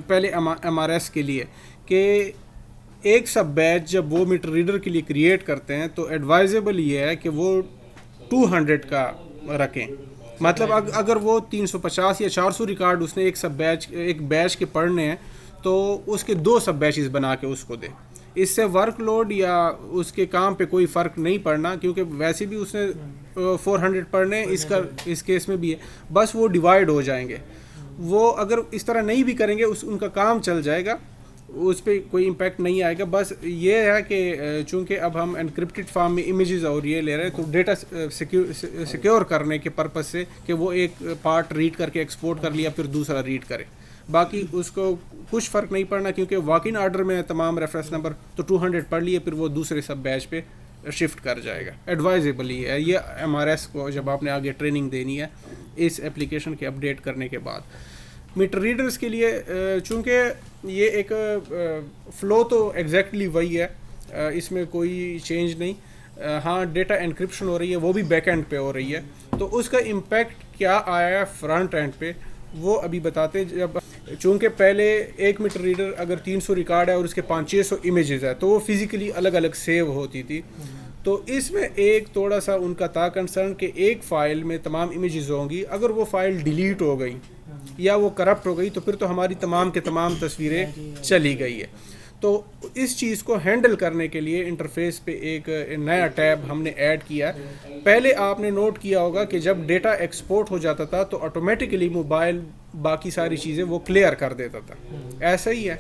پہلے M R S کے لیے کہ ایک سب بیچ جب وہ میٹر ریڈر کے لیے کریٹ کرتے ہیں تو ایڈوائزیبل یہ ہے کہ وہ 200 کا رکھیں. مطلب اگر وہ 350 یا 400 ریکارڈ اس نے ایک بیچ کے پڑھنے ہیں تو اس کے 2 سب بیچز بنا کے اس کو دے. اس سے ورک لوڈ یا اس کے کام پہ کوئی فرق نہیں پڑنا, کیونکہ ویسے بھی اس نے 400 پڑھنے اس کیس میں بھی ہے, بس وہ ڈیوائڈ ہو جائیں گے. وہ اگر اس طرح نہیں بھی کریں گے ان کا کام چل جائے گا, اس پہ کوئی امپیکٹ نہیں آئے گا. بس یہ ہے کہ چونکہ اب ہم انکرپٹڈ فارم میں امیجز اور یہ لے رہے ہیں تو ڈیٹا سیکیور کرنے کے پرپز سے کہ وہ ایک پارٹ ریڈ کر کے ایکسپورٹ کر لیا پھر دوسرا ریڈ کرے, باقی اس کو کچھ فرق نہیں پڑنا, کیونکہ واک ان آرڈر میں تمام ریفرنس نمبر تو 200 پڑھ لیے پھر وہ دوسرے سب بیچ پہ شفٹ کر جائے گا. ایڈوائزیبل ہی ہے یہ ایم آر ایس کو جب آپ نے آگے ٹریننگ دینی ہے اس اپلیکیشن کے اپڈیٹ کرنے کے بعد. میٹر ریڈرز کے لیے چونکہ یہ ایک فلو تو ایگزیکٹلی وہی ہے, اس میں کوئی چینج نہیں. ہاں ڈیٹا انکرپشن ہو رہی ہے وہ بھی بیک اینڈ پہ ہو رہی ہے, تو اس کا امپیکٹ کیا آیا ہے فرنٹ اینڈ پہ وہ ابھی بتاتے. جب چونکہ پہلے ایک میٹر ریڈر اگر 300 ریکارڈ ہے اور اس کے 500-600 امیجز ہے تو وہ فزیکلی الگ الگ سیو ہوتی تھی. تو اس میں ایک تھوڑا سا ان کا تھا کنسرن کہ ایک فائل میں تمام امیجز ہوں گی, اگر وہ فائل ڈیلیٹ ہو گئی یا وہ کرپٹ ہو گئی تو پھر تو ہماری تمام کے تمام تصویریں چلی گئی ہے. تو اس چیز کو ہینڈل کرنے کے لیے انٹرفیس پہ ایک نیا ٹیب ہم نے ایڈ کیا. پہلے آپ نے نوٹ کیا ہوگا کہ جب ڈیٹا ایکسپورٹ ہو جاتا تھا تو آٹومیٹیکلی موبائل باقی ساری چیزیں وہ کلیئر کر دیتا تھا, ایسا ہی ہے.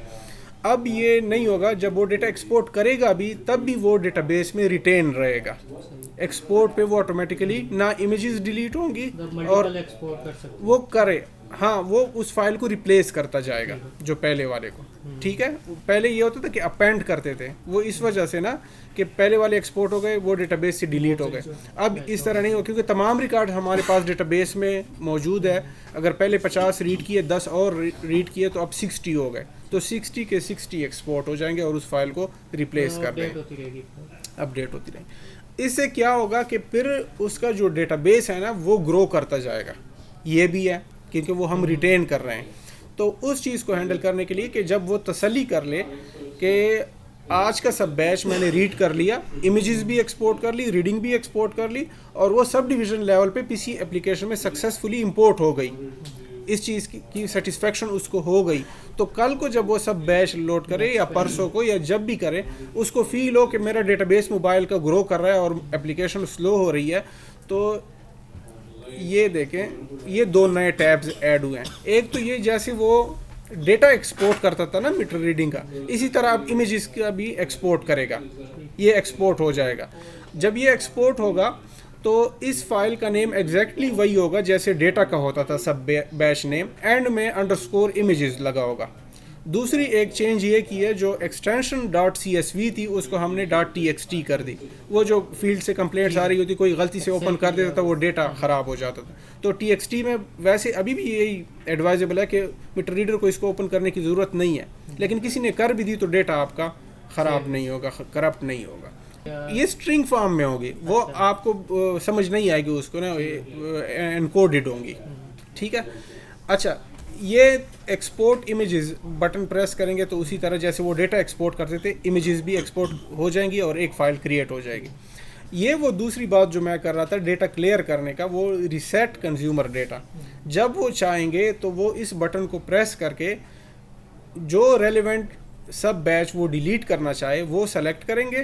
اب یہ نہیں ہوگا, جب وہ ڈیٹا ایکسپورٹ کرے گا بھی تب بھی وہ ڈیٹا بیس میں ریٹین رہے گا. ایکسپورٹ پہ وہ آٹومیٹیکلی نہ امیجز ڈیلیٹ ہوں گی اور وہ کرے, ہاں وہ اس فائل کو ریپلیس کرتا جائے گا جو پہلے والے کو. ٹھیک ہے, پہلے یہ ہوتا تھا کہ اپینڈ کرتے تھے, وہ اس وجہ سے نا کہ پہلے والے ایکسپورٹ ہو گئے وہ ڈیٹا بیس سے ڈیلیٹ ہو گئے. اب اس طرح نہیں ہو, کیونکہ تمام ریکارڈ ہمارے پاس ڈیٹا بیس میں موجود ہے. اگر پہلے 50 ریڈ کیے 10 اور ریڈ کیے تو اب 60 ہو گئے, تو 60 کے 60 ایکسپورٹ ہو جائیں گے اور اس فائل کو ریپلیس کر دیں گے, اپڈیٹ ہوتی رہیں. اس سے کیا ہوگا کہ پھر اس کا جو ڈیٹا بیس ہے نا وہ گرو کرتا جائے گا. یہ بھی ہے کیونکہ وہ ہم ریٹین کر رہے ہیں. تو اس چیز کو ہینڈل کرنے کے لیے کہ جب وہ تسلی کر لے کہ آج کا سب بیچ میں نے ریڈ کر لیا, امیجز بھی ایکسپورٹ کر لی, ریڈنگ بھی ایکسپورٹ کر لی, اور وہ سب ڈویژن لیول پہ PC اپلیکیشن میں سکسیزفلی امپورٹ ہو گئی, اس چیز کی سیٹسفیکشن اس کو ہو گئی, تو کل کو جب وہ سب بیچ لوڈ کرے یا پرسوں کو یا جب بھی کرے اس کو فیل ہو کہ میرا ڈیٹا بیس موبائل کا گرو کر رہا ہے اور اپلیکیشن سلو ہو رہی ہے. تو یہ دیکھیں یہ 2 نئے ٹیبز ایڈ ہوئے ہیں. ایک تو یہ جیسے وہ ڈیٹا ایکسپورٹ کرتا تھا نا میٹر ریڈنگ کا, اسی طرح اب امیجز کا بھی ایکسپورٹ کرے گا. یہ ایکسپورٹ ہو جائے گا. جب یہ ایکسپورٹ ہوگا تو اس فائل کا نیم ایگزیکٹلی وہی ہوگا جیسے ڈیٹا کا ہوتا تھا سب بیچ نیم, اینڈ میں _امیجز لگا ہوگا. دوسری ایک چینج یہ کی ہے, جو ایکسٹینشن .csv تھی اس کو ہم نے .txt کر دی. وہ جو فیلڈ سے کمپلینٹس آ رہی ہوتی, کوئی غلطی سے اوپن کر دیتا تھا وہ ڈیٹا خراب ہو جاتا تھا. تو TXT میں ویسے ابھی بھی یہی ایڈوائزیبل ہے کہ میٹر ریڈر کو اس کو اوپن کرنے کی ضرورت نہیں ہے, لیکن کسی نے کر بھی دی تو ڈیٹا آپ کا خراب نہیں ہوگا, کرپٹ نہیں ہوگا. یہ اسٹرنگ فارم میں ہوگی, وہ آپ کو سمجھ نہیں آئے گی, اس کو نا انکوڈڈ ہوں گی. ٹھیک ہے. اچھا, یہ ایکسپورٹ امیجز بٹن پریس کریں گے تو اسی طرح جیسے وہ ڈیٹا ایکسپورٹ کرتے تھے امیجز بھی ایکسپورٹ ہو جائیں گی اور ایک فائل کریٹ ہو جائے گی. یہ وہ دوسری بات جو میں کر رہا تھا ڈیٹا کلیئر کرنے کا, وہ ریسیٹ کنزیومر ڈیٹا. جب وہ چاہیں گے تو وہ اس بٹن کو پریس کر کے جو ریلیونٹ سب بیچ وہ ڈیلیٹ کرنا چاہے وہ سلیکٹ کریں گے.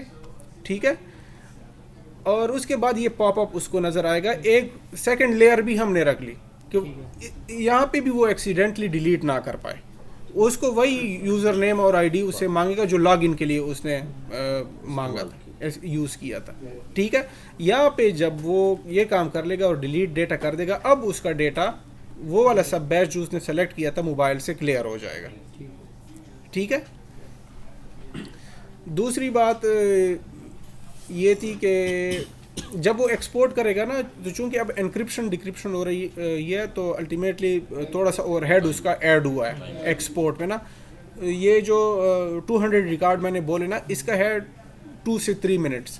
ٹھیک ہے. اور اس کے بعد یہ پاپ اپ اس کو نظر آئے گا. ایک سیکنڈ لیئر بھی ہم نے رکھ لی کہ یہاں پہ بھی وہ ایکسیڈنٹلی ڈیلیٹ نہ کر پائے. اس کو وہی یوزر نیم اور ID اس سے مانگے گا جو لاگ ان کے لیے اس نے مانگا تھا, یوز کیا تھا. ٹھیک ہے. یہاں پہ جب وہ یہ کام کر لے گا اور ڈیلیٹ ڈیٹا کر دے گا, اب اس کا ڈیٹا وہ والا سب بیچ جو اس نے سلیکٹ کیا تھا موبائل سے کلیئر ہو جائے گا. ٹھیک ہے. دوسری بات یہ تھی کہ جب وہ ایکسپورٹ کرے گا نا, تو چونکہ اب انکرپشن ڈکرپشن ہو رہی ہے تو الٹیمیٹلی تھوڑا سا اوور ہیڈ اس کا ایڈ ہوا ہے ایکسپورٹ میں نا. یہ جو 200 ریکارڈ میں نے بولے نا, اس کا ہے 2 سے 3 منٹس.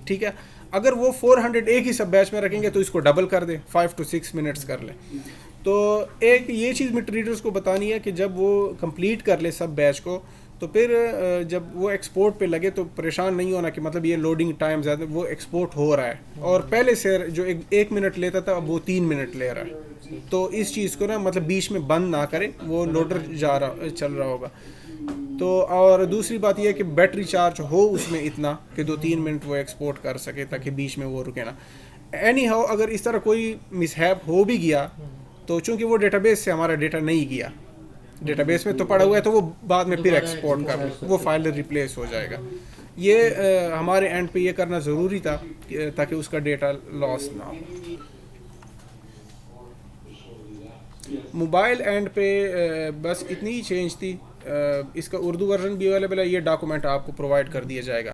ٹھیک ہے. اگر وہ 400 ایک ہی سب بیچ میں رکھیں گے تو اس کو ڈبل کر دیں, 5 to 6 منٹس کر لیں. تو ایک یہ چیز میٹر ریڈرز کو بتانی ہے کہ جب وہ کمپلیٹ کر لے سب بیچ کو تو پھر جب وہ ایکسپورٹ پہ لگے تو پریشان نہیں ہونا کہ مطلب یہ لوڈنگ ٹائم زیادہ، وہ ایکسپورٹ ہو رہا ہے اور پہلے سے جو 1 منٹ لیتا تھا اب وہ 3 منٹ لے رہا ہے. تو اس چیز کو نا مطلب بیچ میں بند نہ کرے، وہ لوڈر چل رہا ہوگا. تو اور دوسری بات یہ ہے کہ بیٹری چارج ہو اس میں اتنا کہ 2-3 منٹ وہ ایکسپورٹ کر سکے تاکہ بیچ میں وہ رکے نا. اینی ہاؤ اگر اس طرح کوئی مس ہیپ ہو بھی گیا تو چونکہ وہ ڈیٹا بیس سے ہمارا ڈیٹا نہیں گیا، ڈیٹا بیس میں تو پڑا ہوا ہے تو وہ بعد میں پھر ایکسپورٹ کر وہ فائل ریپلیس ہو جائے گا. یہ ہمارے اینڈ پہ یہ کرنا ضروری تھا تاکہ اس کا ڈیٹا لاس نہ ہو. موبائل اینڈ پہ بس اتنی ہی چینج تھی. اس کا اردو ورژن بھی اویلیبل ہے، یہ ڈاکومنٹ آپ کو پرووائڈ کر دیا جائے گا.